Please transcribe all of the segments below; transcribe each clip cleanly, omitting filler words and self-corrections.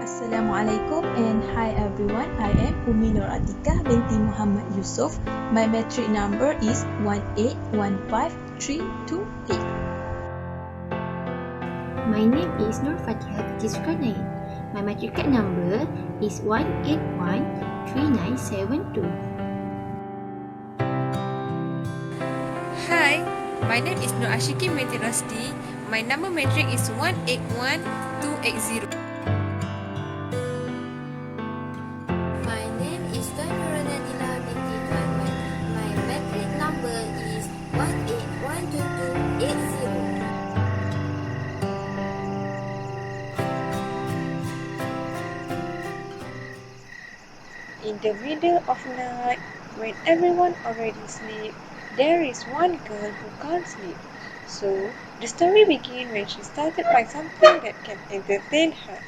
Assalamualaikum and hi everyone. I am Noor Atikah Binti Mohamad Yussof. My metric number is 1815328. My name is Noor Fatihah Zulkarnain. My matriculate number is 1813972. Hi, my name is Asyiqin Binti Rosdi. My number matric is 181280. My name is Nadila Binti Tuan. My matric number is 181280. In the middle of night, when everyone already sleep, there is one girl who can't sleep. So, the story begins when she started by something that can entertain her.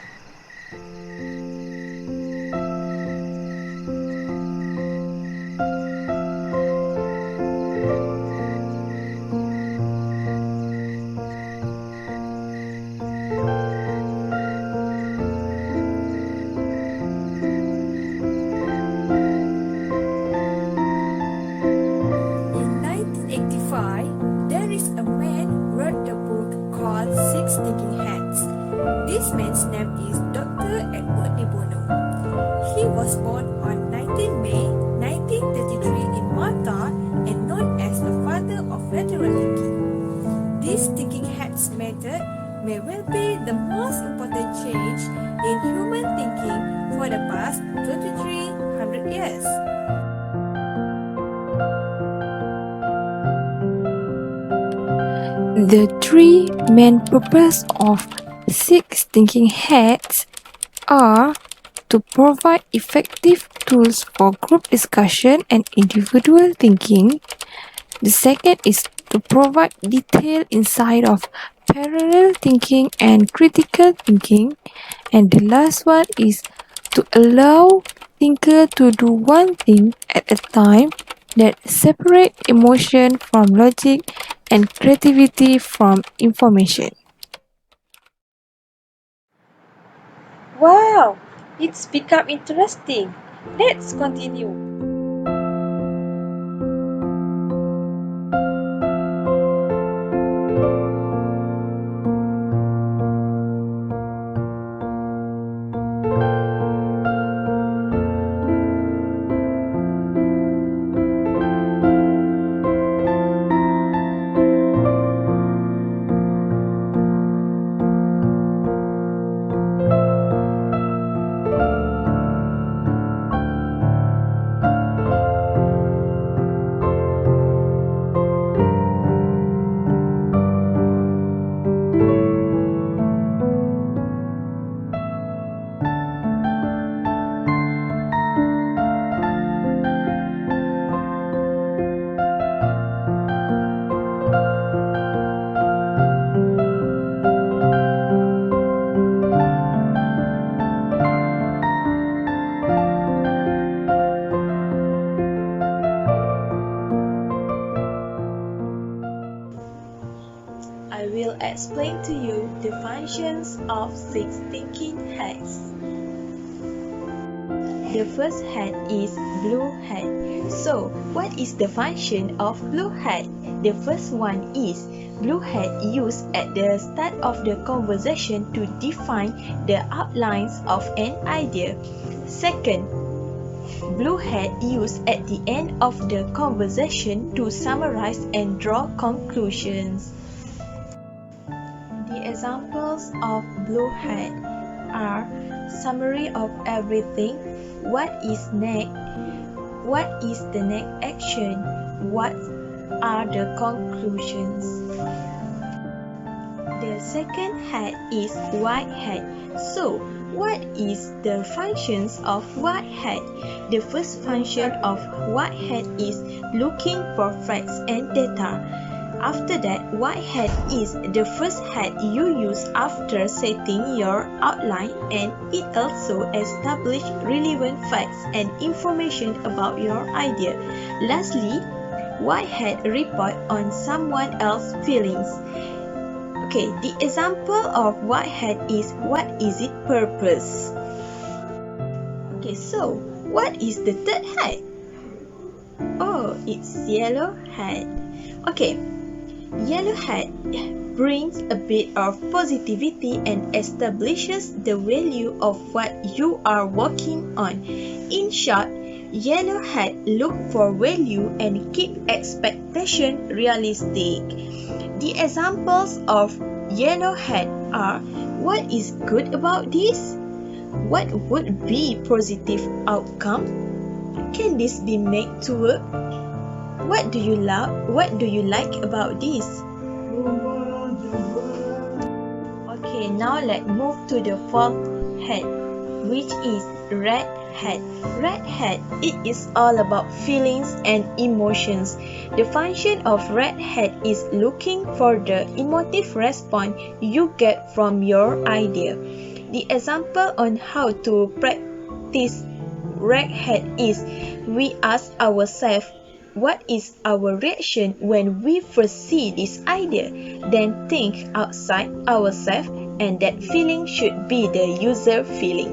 There is a man wrote a book called Six Thinking Hats. This man's name is Dr. Edward de Bono. He was born on 19 May 1933 in Malta and known as the father of lateral thinking. This thinking hats method may well be the most important change in human thinking for the past 2300 years. The three main purposes of Six Thinking Hats are to provide effective tools for group discussion and individual thinking. The second is to provide detailed insight of parallel thinking and critical thinking. And the last one is to allow thinker to do one thing at a time that separate emotion from logic and creativity from information. Wow! It's become interesting. Let's continue. I will explain to you the functions of six thinking hats. The first hat is blue hat. So, what is the function of blue hat? The first one is blue hat used at the start of the conversation to define the outlines of an idea. Second, blue hat used at the end of the conversation to summarize and draw conclusions. The examples of blue hat are summary of everything, what is next, what is the next action, what are the conclusions. The second hat is white hat. So, what is the functions of white hat? The first function of white hat is looking for facts and data. After that, white hat is the first hat you use after setting your outline, and it also establishes relevant facts and information about your idea. Lastly, white hat report on someone else's feelings. Okay, the example of white hat is what is its purpose? Okay, so what is the third hat? Oh, it's yellow hat. Okay, yellow hat brings a bit of positivity and establishes the value of what you are working on. In short, yellow hat look for value and keep expectation realistic. The examples of yellow hat are: what is good about this? What would be positive outcome? Can this be made to work? What do you love? What do you like about this? Okay, now let's move to the fourth hat, which is red hat. Red hat, it is all about feelings and emotions. The function of red hat is looking for the emotive response you get from your idea. The example on how to practice red hat is: we ask ourselves, what is our reaction when we first see this idea? Then think outside ourselves, and that feeling should be the user feeling.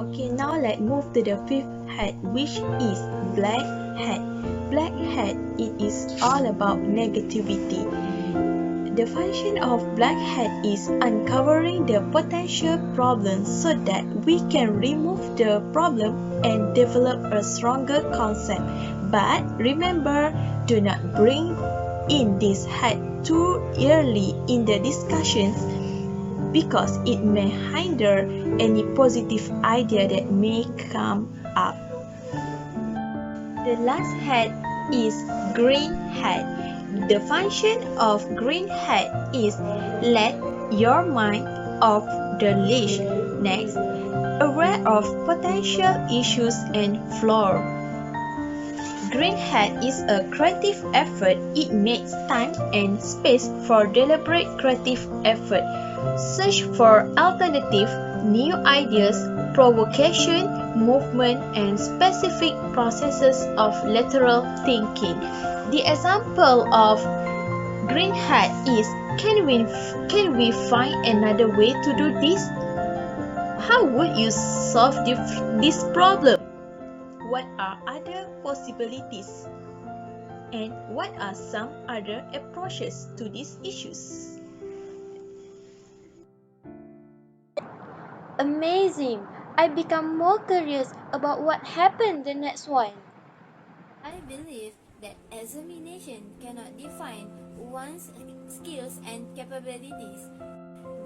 Okay, now let's move to the fifth hat, which is black hat. Black hat, it is all about negativity. The function of black hat is uncovering the potential problems so that we can remove the problem and develop a stronger concept. But remember, do not bring in this hat too early in the discussions, because it may hinder any positive idea that may come up. The last hat is green hat. The function of green hat is let your mind off the leash. Next, aware of potential issues and flaws. Green hat is a creative effort. It makes time and space for deliberate creative effort. Search for alternative, new ideas, provocation, movement, and specific processes of lateral thinking. The example of green hat is: can we find another way to do this? How would you solve this problem? What are other possibilities? And what are some other approaches to these issues? Amazing! I become more curious about what happened the next one. I believe that examination cannot define one's skills and capabilities.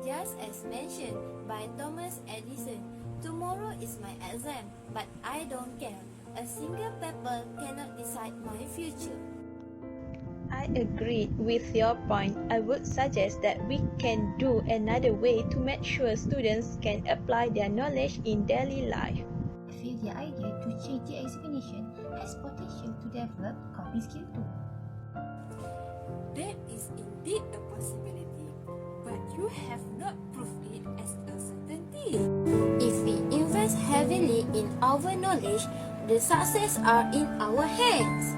Just as mentioned by Thomas Edison, tomorrow is my exam, but I don't care. A single paper cannot decide my future. I agree with your point. I would suggest that we can do another way to make sure students can apply their knowledge in daily life. I feel the idea to change the examination has potential to develop coping skill too. That is indeed a possibility, but you have not proved it as a certainty. If we invest heavily in our knowledge, the success are in our hands.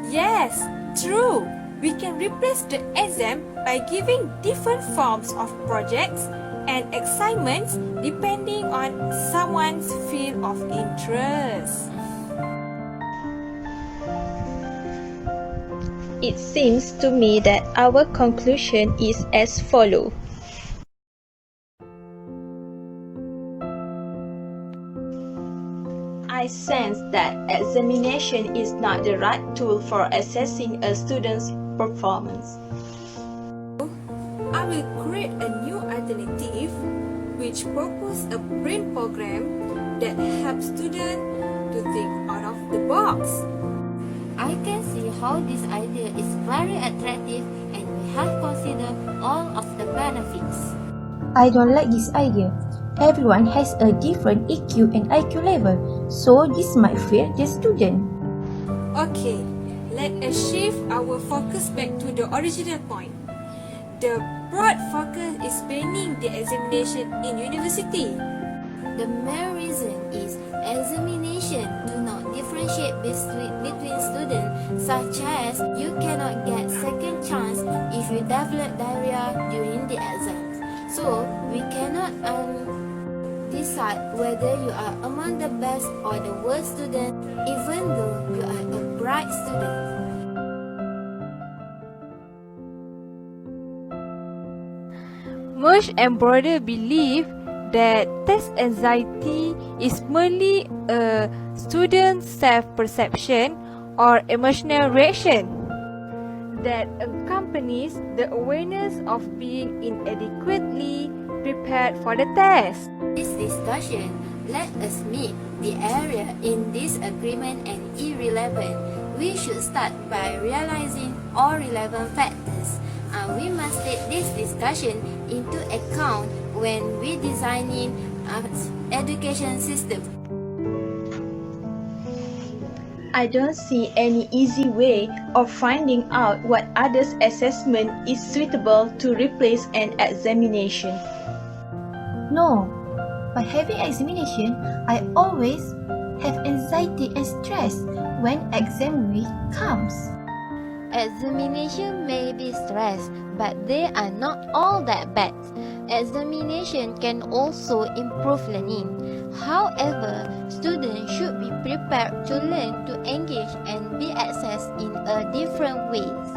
Yes, true. We can replace the exam by giving different forms of projects and assignments depending on someone's field of interest. It seems to me that our conclusion is as follows. I sense that examination is not the right tool for assessing a student's performance. I will create a new alternative which proposes a brain program that helps students to think out of the box. I can see how this idea is very attractive and we have considered all of the benefits. I don't like this idea. Everyone has a different EQ and IQ level, so this might fail the student. Okay, let us shift our focus back to the original point. The broad focus is banning the examination in university. The main reason is examination do not differentiate between students, such as you cannot get second chance if you develop diarrhea during the exams. So we cannot decide whether you are among the best or the worst student, even though you are a bright student. Merge and Broader believe that test anxiety is merely a student's self-perception or emotional reaction that accompanies the awareness of being inadequately prepared for the test. This discussion let us meet the area in disagreement and irrelevant. We should start by realizing all relevant factors. We must take this discussion into account when we designing our education system. I don't see any easy way of finding out what others' assessment is suitable to replace an examination. No, by having examination, I always have anxiety and stress when exam week comes. Examination may be stressed, but they are not all that bad. Examination can also improve learning. However, students should be prepared to learn to engage and be accessed in a different ways.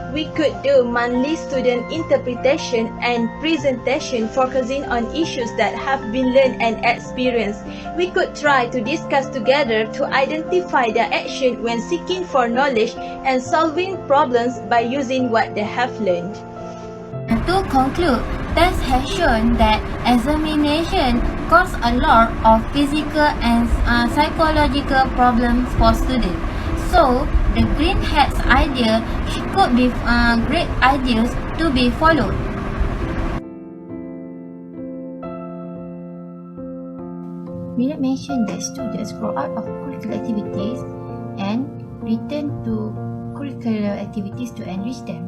We could do monthly student interpretation and presentation focusing on issues that have been learned and experienced. We could try to discuss together to identify their action when seeking for knowledge and solving problems by using what they have learned. To conclude, tests have shown that examination cause a lot of physical and psychological problems for students. So, the green hats idea could be great ideas to be followed. We not mention that students grow out of curricular activities and return to curricular activities to enrich them.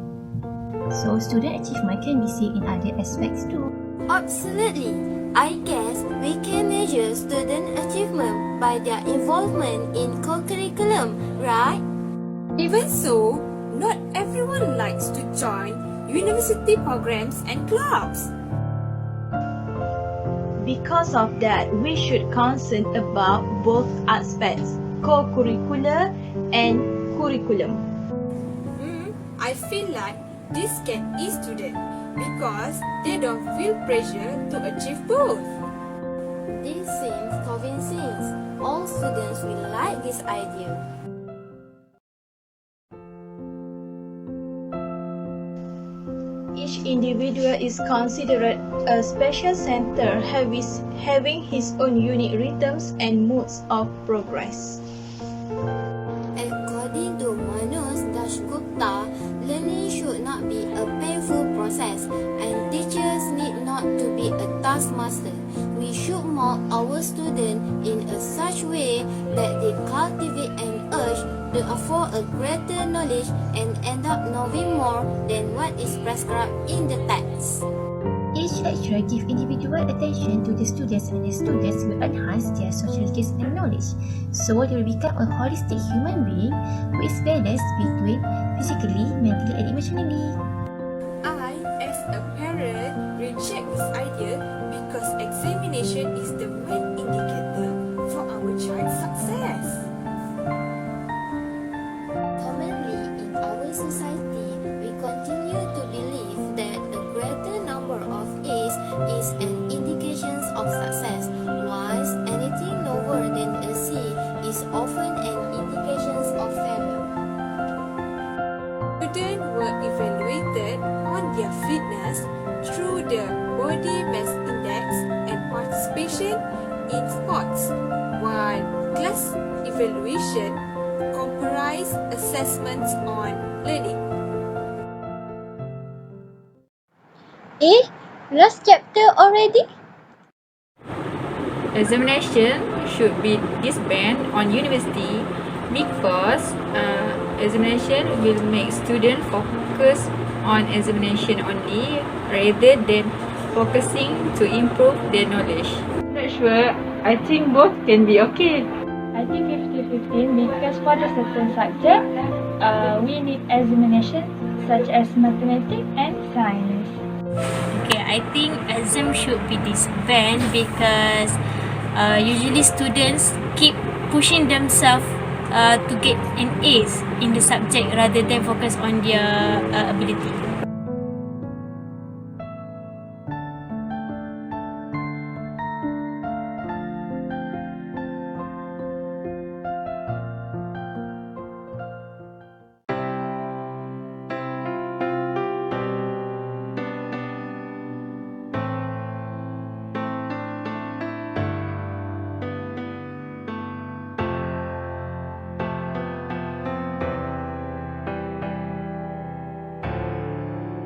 So, student achievement can be seen in other aspects too. Absolutely. I guess we can measure student achievement by their involvement in co-curriculum, right? Even so, not everyone likes to join university programs and clubs. Because of that, we should concern about both aspects, co-curricular and curriculum. I feel like this can ease students because they don't feel pressure to achieve both. This seems convincing. All students will like this idea. Each individual is considered a special center having his own unique rhythms and modes of progress. According to Manus Dasgupta, learning should not be a painful process and teachers need not to be a taskmaster. We should mold our students in such way that they cultivate an urge to afford a greater knowledge and end up knowing more than what is prescribed in the text. Each lecturer gives individual attention to the students and the students will enhance their social skills and knowledge. So they will become a holistic human being who is balanced between physically, mentally and emotionally. I, as a parent, reject this idea because examination is the main indicator for our child's success. Commonly in our society, we continue to believe that a greater number of A's is an indication of success, whilst anything lower than a C is often an indication of failure. Students were evaluated on their fitness through the body mass index and participation in sports, while class evaluation comprised assessments on learning. Last chapter already? Examination should be disbanded on university because examination will make students focus on examination only rather than focusing to improve their knowledge. Not sure. I think both can be okay. I think 50-50 because for the certain subject, we need examination such as mathematics and science. Okay, I I think exam should be disbanded because usually students keep pushing themselves to get an A's in the subject rather than focus on their ability.